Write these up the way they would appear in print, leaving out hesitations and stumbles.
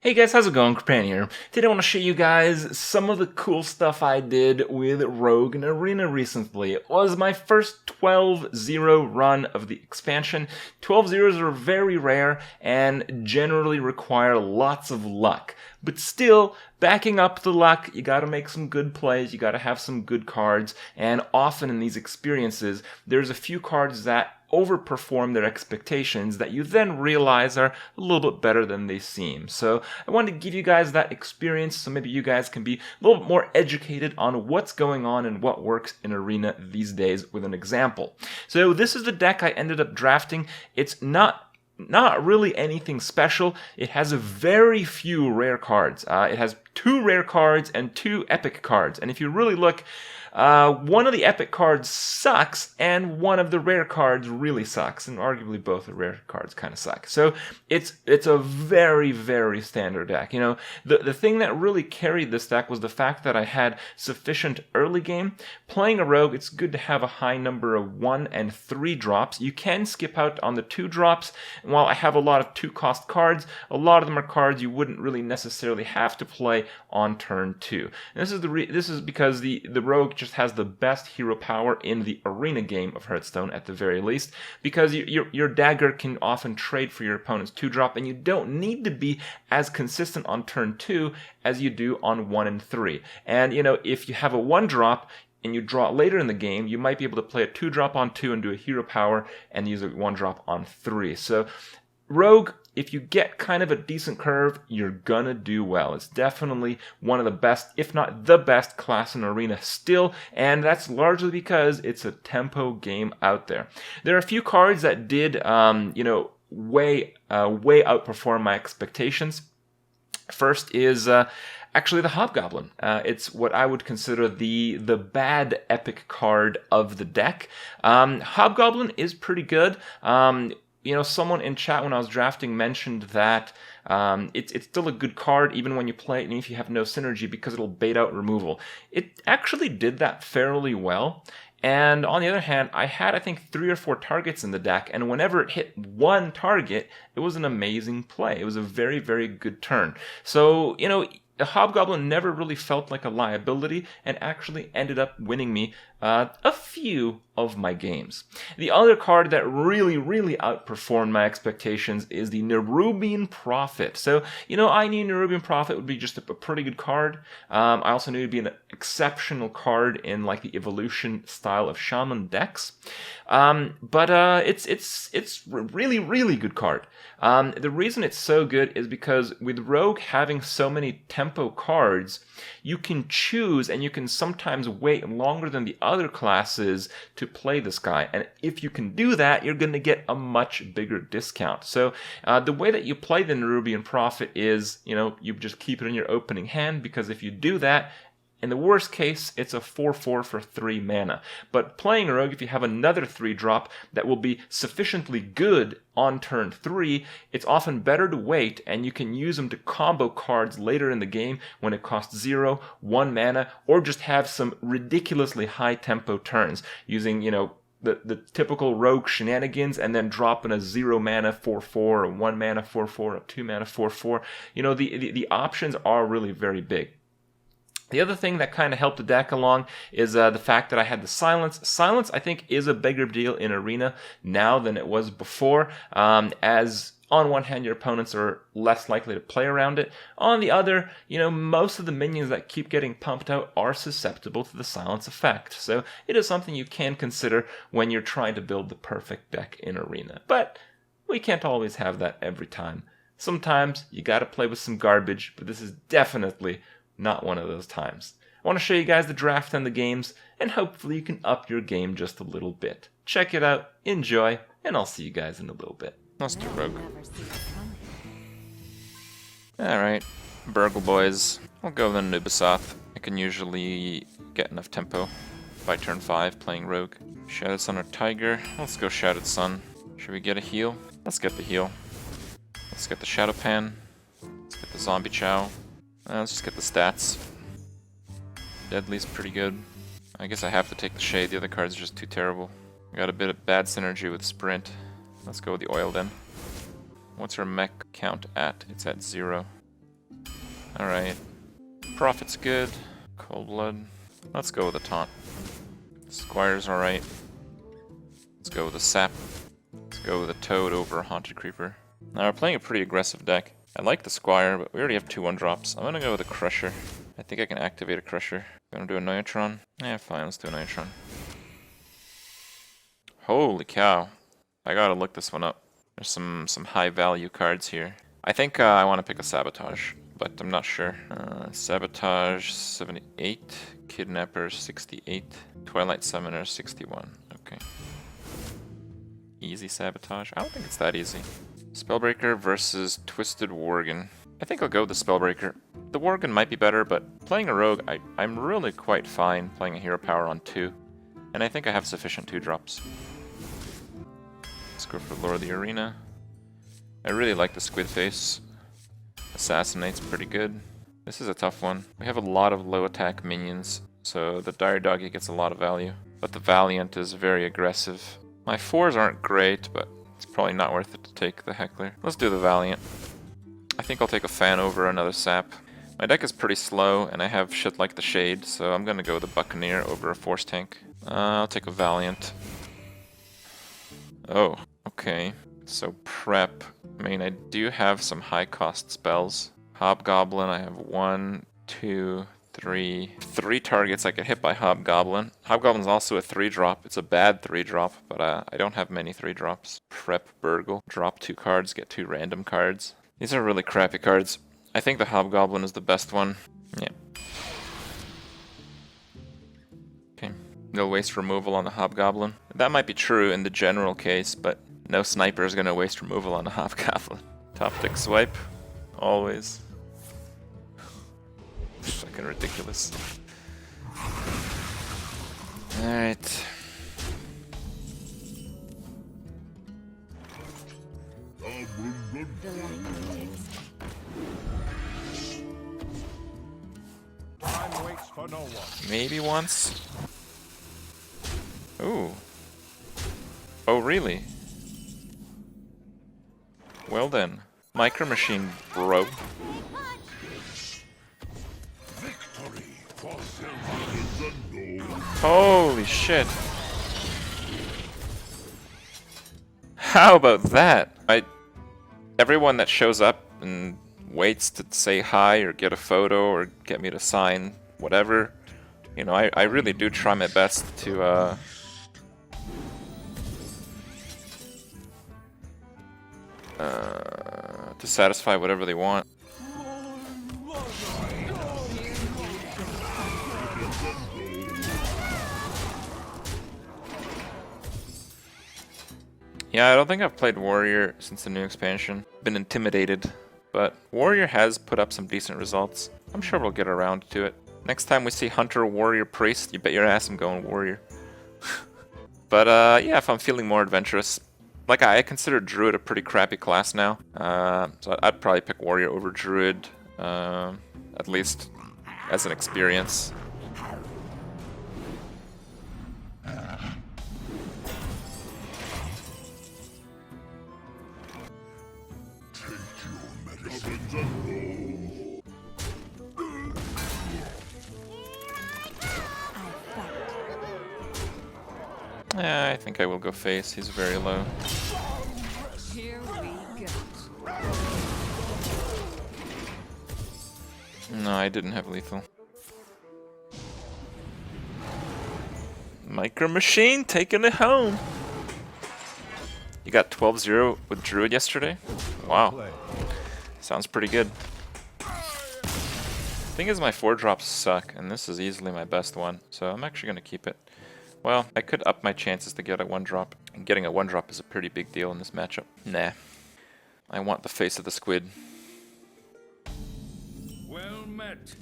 Hey guys, how's it going? Kripp here. Today I want to show you guys some of the cool stuff I did with Rogue and Arena recently. It was my first 12-0 run of the expansion. 12-0s are very rare and generally require lots of luck. But still, backing up the luck, you gotta make some good plays, you gotta have some good cards, and often in these experiences, there's a few cards that overperform their expectations that you then realize are a little bit better than they seem. So I wanted to give you guys that experience so maybe you guys can be a little bit more educated on what's going on and what works in Arena these days with an example. So this is the deck I ended up drafting. It's not really anything special. It has a very few rare cards. It has 2 rare cards and 2 epic cards. And if you really look, one of the epic cards sucks, and one of the rare cards really sucks, and arguably both the rare cards kind of suck. So it's a very, very standard deck. You know, the thing that really carried this deck was the fact that I had sufficient early game. Playing a rogue, it's good to have a high number of 1 and 3 drops. You can skip out on the 2 drops, and while I have a lot of 2-cost cards, a lot of them are cards you wouldn't really necessarily have to play on turn 2. And this is because the rogue just has the best hero power in the arena game of Hearthstone at the very least, because your dagger can often trade for your opponent's 2-drop, and you don't need to be as consistent on turn 2 as you do on 1 and 3. And you know, if you have a 1-drop and you draw it later in the game, you might be able to play a 2-drop on 2 and do a hero power and use a 1-drop on 3. So Rogue, if you get kind of a decent curve, you're gonna do well. It's definitely one of the best, if not the best class in Arena still, and that's largely because it's a tempo game out there. There are a few cards that did, way outperform my expectations. First is actually the Hobgoblin. It's what I would consider the bad epic card of the deck. Hobgoblin is pretty good. You know, someone in chat when I was drafting mentioned that it's still a good card even when you play it and if you have no synergy, because it'll bait out removal. It actually did that fairly well. And on the other hand, I had, I think, 3 or 4 targets in the deck, and whenever it hit one target, it was an amazing play. It was a very, very good turn. So, you know, the Hobgoblin never really felt like a liability and actually ended up winning me a few of my games. The other card that really, really outperformed my expectations is the Nerubian Prophet. So, you know, I knew Nerubian Prophet would be just a pretty good card. I also knew it would be an exceptional card in like the evolution style of Shaman decks. But it's really, really good card. The reason it's so good is because with Rogue having so many tempo cards, you can choose and you can sometimes wait longer than the other classes to play this guy. And if you can do that, you're going to get a much bigger discount. So the way that you play the Nerubian Prophet is, you know, you just keep it in your opening hand, because if you do that, in the worst case, it's a 4/4 for 3 mana. But playing Rogue, if you have another 3-drop that will be sufficiently good on turn 3, it's often better to wait, and you can use them to combo cards later in the game when it costs 0, 1 mana, or just have some ridiculously high tempo turns using, you know, the typical Rogue shenanigans, and then dropping a 0 mana 4/4, or 1 mana 4/4, or 2 mana 4/4. You know, the options are really very big. The other thing that kind of helped the deck along is the fact that I had the Silence. Silence, I think, is a bigger deal in Arena now than it was before, as on one hand, your opponents are less likely to play around it. On the other, you know, most of the minions that keep getting pumped out are susceptible to the Silence effect. So it is something you can consider when you're trying to build the perfect deck in Arena. But we can't always have that every time. Sometimes you gotta play with some garbage, but this is definitely not one of those times. I want to show you guys the draft and the games, and hopefully you can up your game just a little bit. Check it out, enjoy, and I'll see you guys in a little bit. Let's do Rogue. Alright, Burgle boys. I'll go with Anubisoth. I can usually get enough tempo by turn 5 playing Rogue. Shrouded Sun or Tiger. Let's go Shrouded Sun. Should we get a heal? Let's get the heal. Let's get the Shadow Pan. Let's get the Zombie Chow. Let's just get the stats. Deadly's pretty good. I guess I have to take the Shade, the other cards are just too terrible. I got a bit of bad synergy with Sprint. Let's go with the Oil then. What's our mech count at? It's at 0. Alright. Prophet's good. Cold Blood. Let's go with a taunt. Squire's alright. Let's go with a sap. Let's go with a toad over a haunted creeper. Now we're playing a pretty aggressive deck. I like the squire, but we already have 2 1-drops. I'm gonna go with a crusher. I think I can activate a crusher. Gonna do a neutron? Yeah, fine, let's do a neutron. Holy cow. I gotta look this one up. There's some high value cards here. I think I want to pick a sabotage, but I'm not sure. Sabotage 78, Kidnapper 68, Twilight Summoner 61. Okay. Easy sabotage? I don't think it's that easy. Spellbreaker versus Twisted Worgen. I think I'll go with the Spellbreaker. The Worgen might be better, but playing a rogue, I'm really quite fine playing a hero power on 2. And I think I have sufficient 2-drops. Let's go for Lord of the Arena. I really like the Squid Face. Assassinate's pretty good. This is a tough one. We have a lot of low attack minions, so the Dire Doggy gets a lot of value. But the Valiant is very aggressive. My 4s aren't great, but it's probably not worth it to take the Heckler. Let's do the Valiant. I think I'll take a Fan over another Sap. My deck is pretty slow, and I have shit like the Shade, so I'm gonna go with a Buccaneer over a Force Tank. I'll take a Valiant. Oh, okay. So prep. I mean, I do have some high cost spells. Hobgoblin, I have 1, 2, 3. 3 targets I can hit by Hobgoblin. Hobgoblin's also a 3-drop. It's a bad 3-drop, but I don't have many 3-drops. Prep Burgle. Drop 2 cards, get 2 random cards. These are really crappy cards. I think the Hobgoblin is the best one. Yeah. Okay. No waste removal on the Hobgoblin. That might be true in the general case, but no sniper is going to waste removal on a Hobgoblin. Top deck swipe. Always. Fucking ridiculous. Alright. Maybe once. Ooh. Oh, really? Well then. Micro Machine, bro. Holy shit. How about that? Everyone that shows up and waits to say hi or get a photo or get me to sign whatever, you know, I really do try my best to satisfy whatever they want. Yeah, I don't think I've played Warrior since the new expansion. Been intimidated, but Warrior has put up some decent results. I'm sure we'll get around to it. Next time we see Hunter, Warrior, Priest, you bet your ass I'm going Warrior. But yeah, if I'm feeling more adventurous, like I consider Druid a pretty crappy class now, so I'd probably pick Warrior over Druid, at least as an experience. Yeah, I think I will go face. He's very low. Here we go. No, I didn't have lethal. Micro Machine taking it home. You got 12-0 with Druid yesterday? Wow. Sounds pretty good. Thing is, my 4-drops suck, and this is easily my best one, so I'm actually going to keep it. Well, I could up my chances to get a 1-drop, and getting a 1-drop is a pretty big deal in this matchup. Nah. I want the face of the squid. Well met.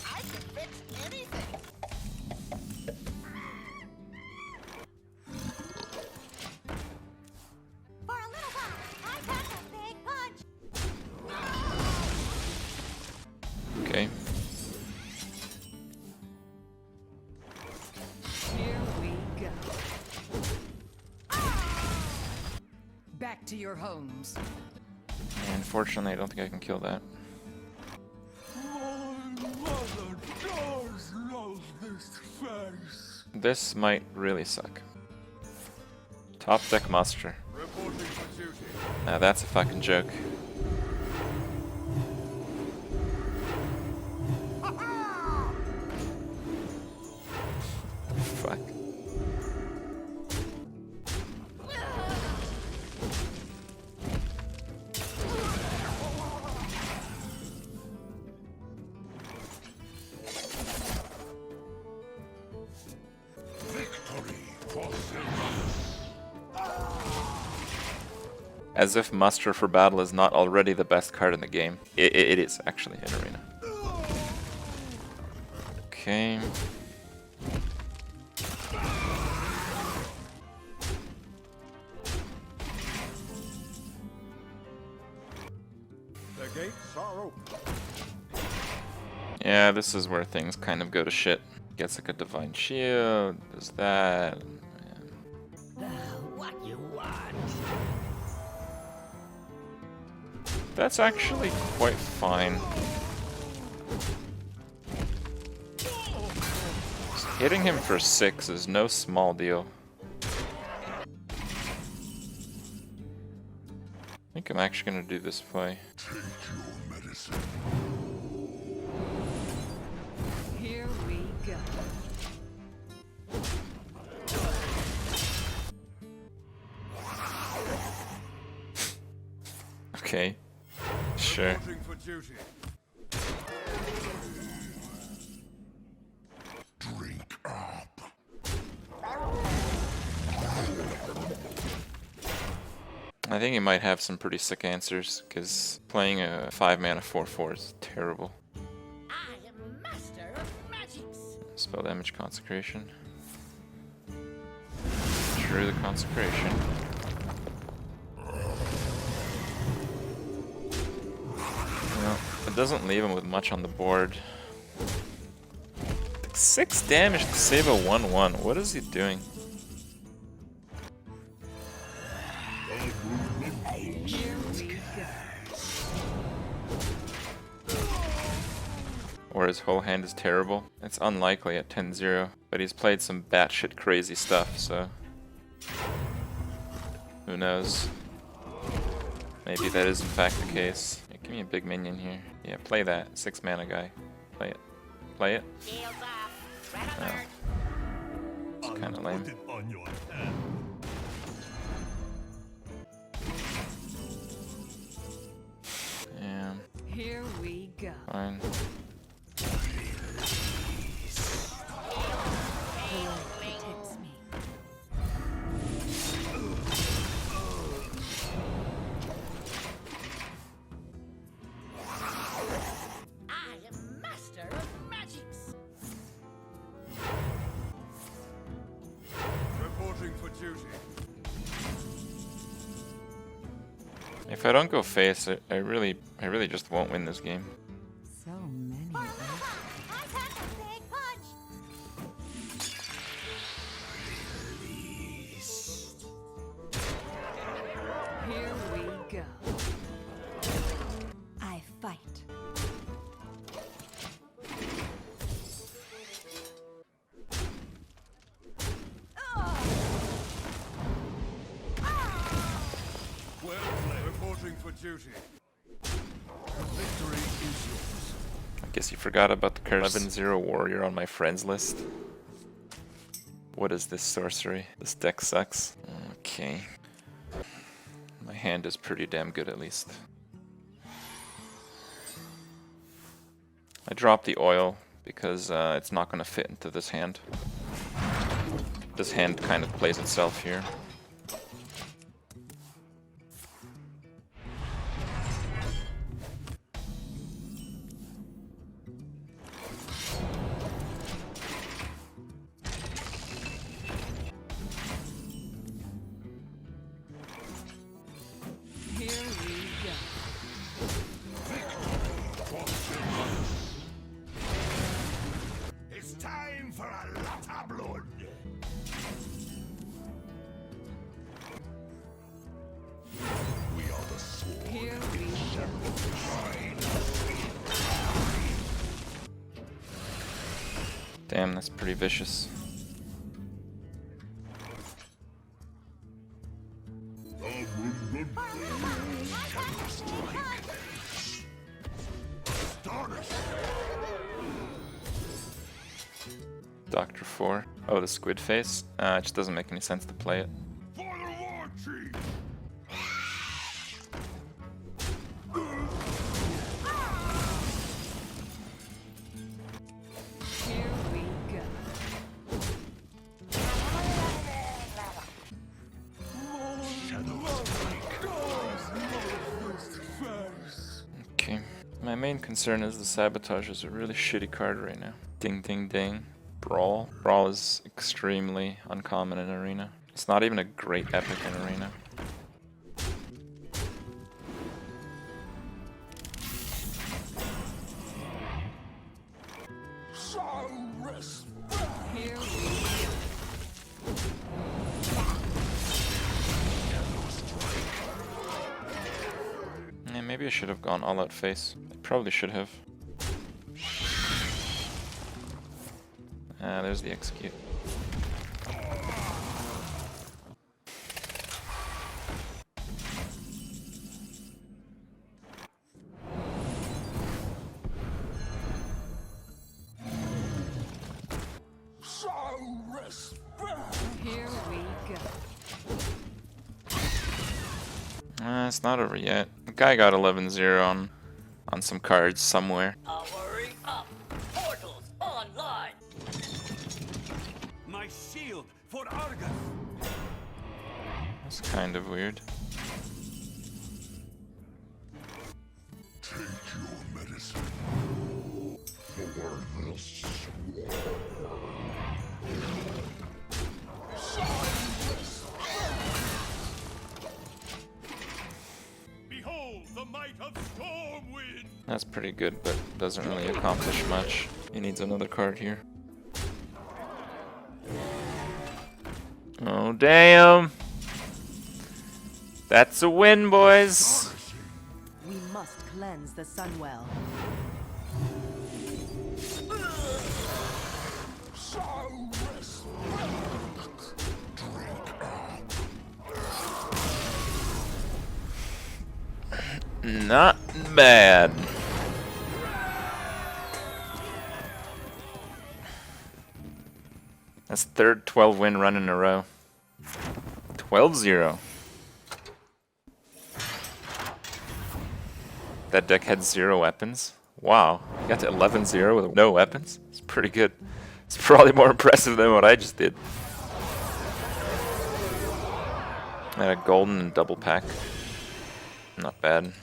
I can fix anything. For a little while, I pack a big punch. Okay. Here we go. Back to your homes. And fortunately, I don't think I can kill that. This might really suck. Top deck muster. Now that's a fucking joke. Fuck. As if Muster for Battle is not already the best card in the game. It is, actually, in Arena. Okay. The gates are open. Yeah, this is where things kind of go to shit. Gets like a Divine Shield, does that. What you want? That's actually quite fine. Hitting him for 6 is no small deal. I think I'm actually gonna do this play. Take your medicine. Here we go. Okay. Sure. Reporting for duty. Drink up. I think he might have some pretty sick answers, because playing a 5-mana 4/4 is terrible. I am master of magics. Spell damage consecration. True the consecration. No, it doesn't leave him with much on the board. 6 damage to save a 1/1. What is he doing? Here we go. Or his whole hand is terrible? It's unlikely at 10-0, but he's played some batshit crazy stuff, so who knows? Maybe that is in fact the case. Yeah, give me a big minion here. Yeah, play that. 6-mana guy. Play it. Play it. Shields off. Red Oh. alert. It's kinda lame. Put it on your head. Yeah, Here we go. fine. Blood protects me. I am master of magics. Reporting for duty. If I don't go face, I really just won't win this game. So many For of Valeera, us. I pack a big punch. Here we go. I fight. Well played. Reporting for duty. Victory is yours. I guess you forgot about the curse. 11-0 warrior on my friends list. What is this sorcery? This deck sucks. Okay. My hand is pretty damn good at least. I dropped the oil because it's not going to fit into this hand. This hand kind of plays itself here. Here we go. It's time for a lot of blood. Damn, that's pretty vicious. Dr. 4. Oh, the squid face? It just doesn't make any sense to play it. For the war chief! Here we go. Okay. My main concern is the Sabotage is a really shitty card right now. Ding ding ding. Brawl. Brawl is extremely uncommon in Arena. It's not even a great epic in Arena. Here we go. Yeah, maybe I should have gone all out face. I probably should have. There's the execute. Here we go. It's not over yet. The guy got 11-0 on some cards somewhere. Powering up. Portals online. My shield for Argus! That's kind of weird. Take your medicine. For this Behold the might of Stormwind! That's pretty good, but doesn't really accomplish much. He needs another card here. Oh, damn! That's a win, boys! We must cleanse the Sunwell. Not bad. That's third 12-win run in a row. 12-0. That deck had 0 weapons. Wow, you got to 11-0 with no weapons? It's pretty good. It's probably more impressive than what I just did. I had a golden and double pack. Not bad.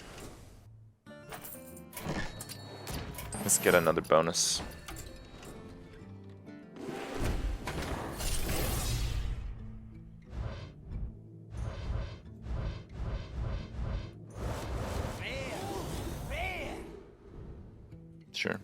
Let's get another bonus. Sure.